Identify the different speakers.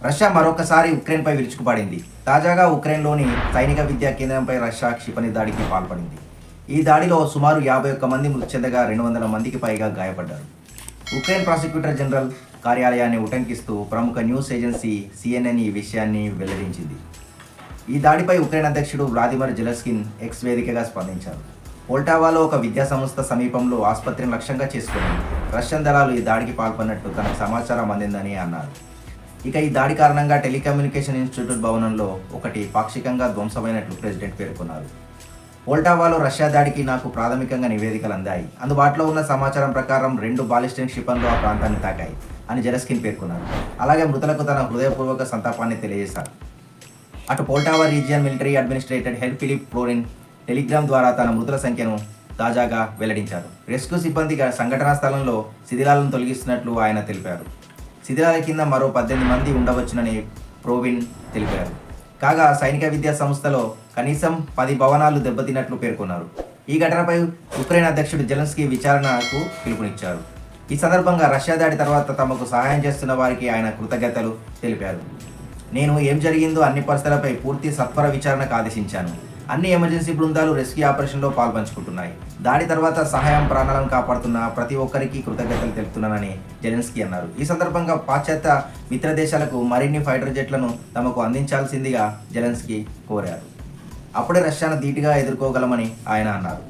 Speaker 1: Russia మరొకసారి ఉక్రెయిన్పై విరుచుకుపడింది. తాజాగా ఉక్రెయిన్లోని సైనిక విద్యా కేంద్రంపై రష్యా క్షిపణి దాడికి పాల్పడింది. ఈ దాడిలో సుమారు 51 మంది మృతి చెందగా 200 మందికి పైగా గాయపడ్డారు. ఉక్రెయిన్ ప్రాసిక్యూటర్ జనరల్ కార్యాలయాన్ని ఉటంకిస్తూ ప్రముఖ న్యూస్ ఏజెన్సీ CNN ఈ విషయాన్ని వెల్లడించింది. ఈ దాడిపై ఉక్రెయిన్ అధ్యక్షుడు వ్లాదిమిర్ జెలెన్స్కీ ఎక్స్ వేదికగా స్పందించారు. పోల్టావాలో ఒక విద్యా సంస్థ సమీపంలో ఆసుపత్రిని లక్ష్యంగా చేసుకుని రష్యన్ దళాలు ఈ దాడికి పాల్పడినట్టు తనకు సమాచారం అందిందని అన్నారు. ఇక ఈ దాడి కారణంగా టెలికమ్యూనికేషన్ ఇన్స్టిట్యూట్ భవనంలో ఒకటి పాక్షికంగా ధ్వంసమైనట్లు ప్రెసిడెంట్ పేర్కొన్నారు. పోల్టావాలో రష్యా దాడికి నాకు ప్రాథమికంగా నివేదికలు అందాయి. అందుబాటులో ఉన్న సమాచారం ప్రకారం 2 బాలిస్టిక్ క్షిపణులు ఆ ప్రాంతాన్ని తాకాయి అని జెలెన్స్కీ పేర్కొన్నారు. అలాగే మృతులకు తన హృదయపూర్వక సంతాపాన్ని తెలియజేశారు. అటు Poltava region military administrator head Filip Florin Telegram ద్వారా తన మృతుల సంఖ్యను తాజాగా వెల్లడించారు. రెస్క్యూ సిబ్బంది సంఘటనా స్థలంలో శిథిలాలను తొలగిస్తున్నట్లు ఆయన తెలిపారు. శిథిలాల కింద మరో 18 మంది ఉండవచ్చునని ప్రోవిన్ తెలిపారు. కాగా సైనిక విద్యా సంస్థలో కనీసం 10 భవనాలు దెబ్బతిన్నట్లు పేర్కొన్నారు. ఈ ఘటనపై ఉక్రెయిన్ అధ్యక్షుడు జెలెన్స్కీ విచారణకు పిలుపునిచ్చారు. ఈ సందర్భంగా రష్యా దాడి తర్వాత తమకు సహాయం చేస్తున్న వారికి ఆయన కృతజ్ఞతలు తెలిపారు. నేను ఏం జరిగిందో అన్ని పరిస్థితులపై పూర్తి సత్వర విచారణకు ఆదేశించాను. అన్ని ఎమర్జెన్సీ బృందాలు రెస్క్యూ ఆపరేషన్లో పాల్పంచుకుంటున్నాయి. దాడి తర్వాత సహాయం ప్రాణాలను కాపాడుతున్న ప్రతి ఒక్కరికి కృతజ్ఞతలు తెలుపుతున్నానని జెలెన్స్కీ అన్నారు. ఈ సందర్భంగా పాశ్చాత్య మిత్ర దేశాలకు మరిన్ని ఫైటర్ జెట్లను తమకు అందించాల్సిందిగా జెలెన్స్కీ కోరారు. అప్పుడే రష్యాను ధీటుగా ఎదుర్కోగలమని ఆయన అన్నారు.